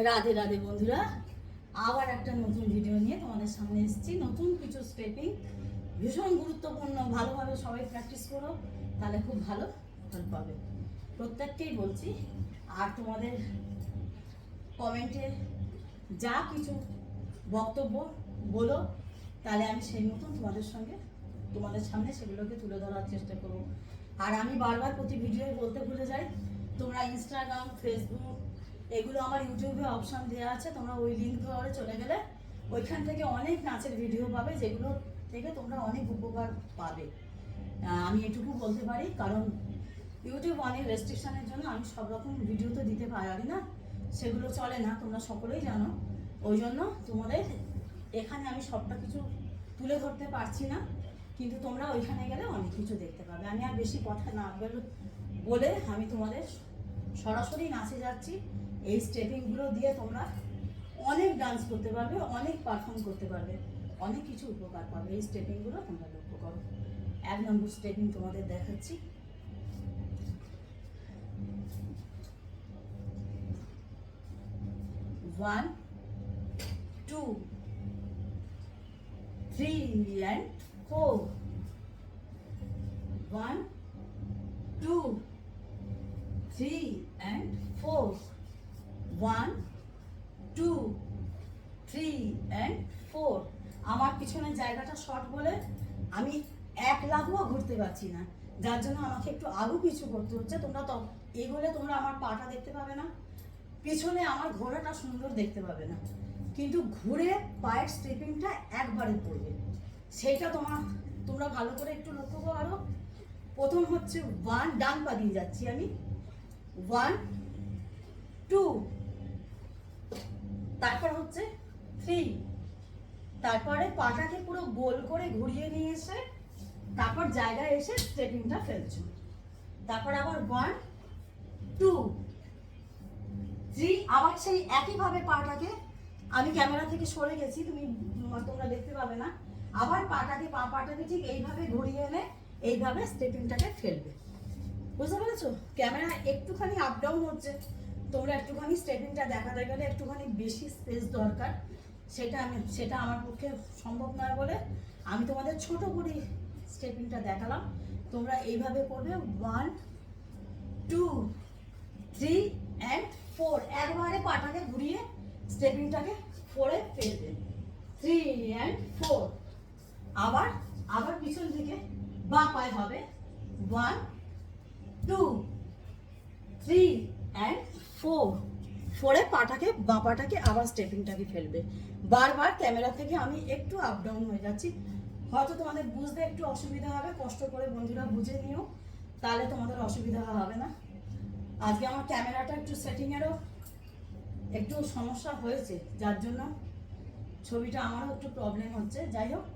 রাধে রাধে বন্ধুরা, আবার একটা নতুন ভিডিও নিয়ে তোমাদের সামনে এসেছি। নতুন কিছু স্টেপিং ভীষণ গুরুত্বপূর্ণ, ভালোভাবে সবাই প্র্যাকটিস করো, তাহলে খুব ভালো ফল পাবে। প্রত্যেককেই বলছি। আর তোমাদের কমেন্টে যা কিছু বক্তব্য বলো, তাহলে আমি সেই মতন তোমাদের সামনে সেগুলোকে তুলে ধরার চেষ্টা করব। আর আমি বারবার প্রতি ভিডিওয় বলতে ভুলে যাই, তোমরা ইনস্টাগ্রাম, ফেসবুক, এগুলো আমার ইউটিউবে অপশান দেওয়া আছে। তোমরা ওই লিঙ্ক ধরে চলে গেলে ওইখান থেকে অনেক নাচের ভিডিও পাবে, যেগুলো থেকে তোমরা অনেক উপকার পাবে। আমি এটুকু বলতে পারি, কারণ ইউটিউব অনেক রেস্ট্রিকশানের জন্য আমি সব রকম ভিডিও তো দিতে পারি না, সেগুলো চলে না, তোমরা সকলেই জানো। ওই জন্য তোমাদের এখানে আমি সবটা কিছু তুলে ধরতে পারছি না, কিন্তু তোমরা ওইখানে গেলে অনেক কিছু দেখতে পাবে। আমি আর বেশি কথা না বলে আমি তোমাদের সরাসরি নাচে যাচ্ছি। এই স্টেপিংগুলো দিয়ে তোমরা অনেক ডান্স করতে পারবে, অনেক পারফর্ম করতে পারবে, অনেক কিছু উপকার পাবে। এই স্টেপিংগুলো তোমরা লক্ষ্য করো। 1 নম্বর স্টেপিং তোমাদের দেখাচ্ছি। One, 2, 3 and 4. 1, 2, 3 and 4. 1, 2, 3 and 4. আমার পিছনের জায়গাটা শর্ট বলে আমি এক লাখও ঘুরতে পারছি না, যার জন্য আমাকে একটু আগু পিছু করতে হচ্ছে। তোমরা তো এগোলে তোমরা আমার পাটা দেখতে পাবে না, পিছনে আমার ঘোড়াটা সুন্দর দেখতে পাবে না, কিন্তু ঘুরে পায়ের স্টেপিংটা একবারে পড়বে। সেইটা তোমরা ভালো করে একটু লক্ষ্য করো। প্রথম হচ্ছে 1, ডান পা দিয়ে যাচ্ছি আমি। 1, 2, তারপর হচ্ছে 3, তারপরে পাটাকে পুরো গোল করে ঘুরিয়ে নিয়ে এসে তারপর জায়গায় এসে স্টেপিংটা ফেলছো। তারপর আবার 1, 2, 3, আবার সেই একইভাবে পাটাকে, আমি ক্যামেরা থেকে সরে গেছি, তোমরা দেখতে পাবে না, আবার পাটাকে ঠিক এইভাবে ঘুরিয়ে এনে এইভাবে স্টেপিংটাকে ফেলবে। বুঝতে পেরেছো? ক্যামেরা একটুখানি আপ ডাউন হচ্ছে, তোমরা একটুখানি স্টেপিংটা দেখাতে গেলে একটুখানি বেশি স্পেস দরকার। সেটা আমার পক্ষে সম্ভব নয় বলে আমি তোমাদের ছোট করে স্টেপিংটা দেখালাম। তোমরা এইভাবে করবে। 1, 2, 3 and 4, একবারে পাটাকে ঘুরিয়ে স্টেপিংটাকে 4-এ ফেলবে। 3 and 4, আবার পিছন থেকে বাঁ পায়ে হবে। 1, 2, 3 and 4, 4-এ বাঁ পাটাকে আবার স্টেপিংটাকে ফেলবে। বারবার ক্যামেরা থেকে আমি একটু আপ ডাউন হয়ে যাচ্ছি, হয়তো তোমাদের বুঝতে একটু অসুবিধা হবে। কষ্ট করে বন্ধুরা বুঝে নিও, তাহলে তোমাদের অসুবিধা হবে না। আজকে আমার ক্যামেরাটা একটু সেটিংয়েরও একটু সমস্যা হয়েছে, যার জন্য ছবিটা আমারও একটু প্রবলেম হচ্ছে। যাই হোক,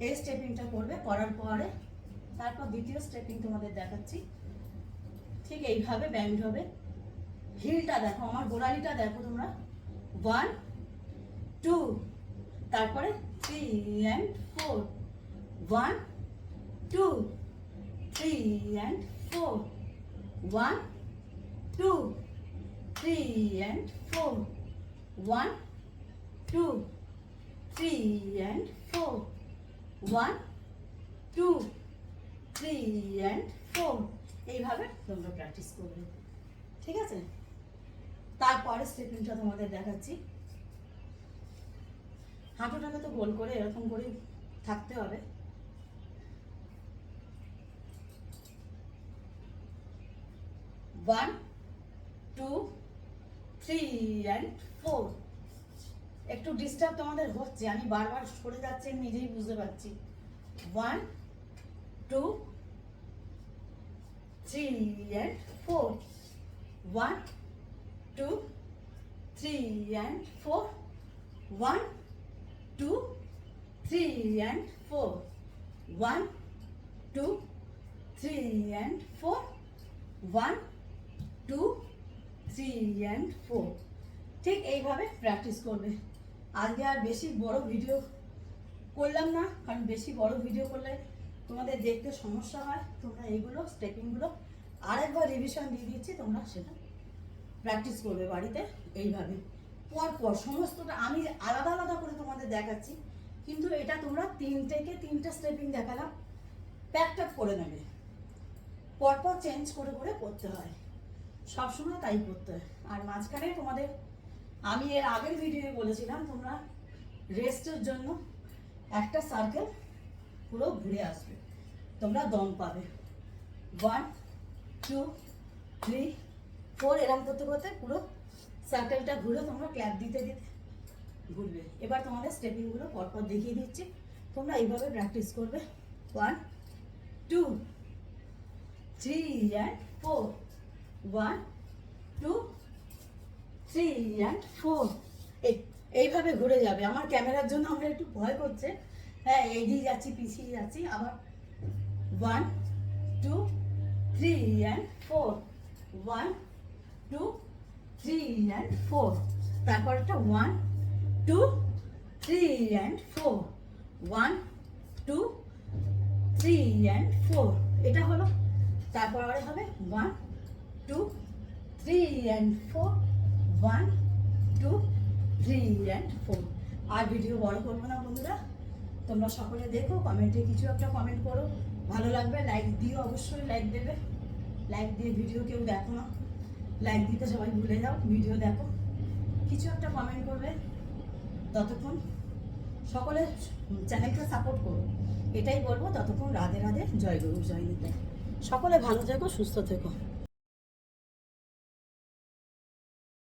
এই স্টেপিংটা করবে, করার পরে তারপর দ্বিতীয় স্টেপিং তোমাদের দেখাচ্ছি। ঠিক এইভাবে ব্যান্ড হবে। হিলটা দেখো, আমার গোড়ালিটা দেখো তোমরা। 1, 2, তারপরে 3 and 4. 1, 2, 3 and 4. 1, 2, 3 and 4. 1, 2, 3 and 4. 1, 2, 3 and 4. এইভাবে তোমরা প্র্যাকটিস করবে, ঠিক আছে? তারপরে স্টেপিংটা তোমাদের দেখাচ্ছি। হাঁটুটাকে তো গোল করে এরকম করে থাকতে হবে। 1, 2, 3 and 4. একটু ডিস্টার্ব তোমাদের হচ্ছে, আমি বারবার সরে যাচ্ছি, নিজেই বুঝতে পারছি। 1, 2, 3 and 4. 1, 2, 3 and 4. 1, 2, 3 and 4. 1, 2, 3 and 4. 1, 2, 3 and 4. ঠিক এইভাবে প্র্যাকটিস করবে। আজকে আর বেশি বড় ভিডিও করলাম না, কারণ বেশি বড় ভিডিও করলে তোমাদের দেখতে সমস্যা হয়। তোমরা এইগুলো স্টেপিংগুলো আরেকবার রিভিশন দিয়ে দিচ্ছি, তোমরা সেটা প্র্যাকটিস করবে বাড়িতে এইভাবে। পরপর সমস্তটা আমি আলাদা আলাদা করে তোমাদের দেখাচ্ছি, কিন্তু এটা তোমরা তিনটা স্টেপিং দেখালাম, প্যাকটা করে নেবে। পরপর চেঞ্জ করে করে করতে হয়, সবসময় তাই করতে হয়। আর মাঝখানে তোমাদের আমি এর আগের ভিডিওয়ে বলেছিলাম তোমরা রেস্টের জন্য একটা সার্কেল পুরো ঘুরে আসবে, তোমরা দম পাবে। 1 2 3 4 এরকম করতে করতে পুরো সার্কেলটা ঘুরে তোমরা ক্ল্যাপ দিতে দিতে ঘুরবে। এবার তোমাদের স্টেপিংগুলো পরপর দেখিয়ে দিচ্ছি, তোমরা এইভাবে প্র্যাকটিস করবে। 1 2 3 and 4 1 2 3 and 4 এইভাবে ঘুরে যাবে। আমার ক্যামেরার জন্য আমার একটু ভয় করছে, হ্যাঁ এগিয়ে যাচ্ছি পিছিয়ে যাচ্ছি। আবার 1 2 3 and 4 1 2 3 and 4, তারপর একটা 1 2 3 and 4 1 2 3 and 4, এটা হলো। তারপর আবার হবে 1 2 3 and 4 1 2 3 and 4। আর ভিডিও বড় করবো না বন্ধুরা, তোমরা সকলে দেখো, কমেন্টে কিছু একটা কমেন্ট করো, ভালো লাগবে লাইক দিও, অবশ্যই লাইক দেবে। লাইক দিয়ে ভিডিও কেউ দেখো না, লাইক দিতে সবাই ভুলে যাও, ভিডিও দেখো, কিছু একটা কমেন্ট করবে। ততক্ষণ সকলে চ্যানেলকে সাপোর্ট করো, এটাই বলবো। ততক্ষণ রাধে রাধে, জয় গুরু, জয় নিতাই। সকলে ভালো থেকো, সুস্থ থেকো।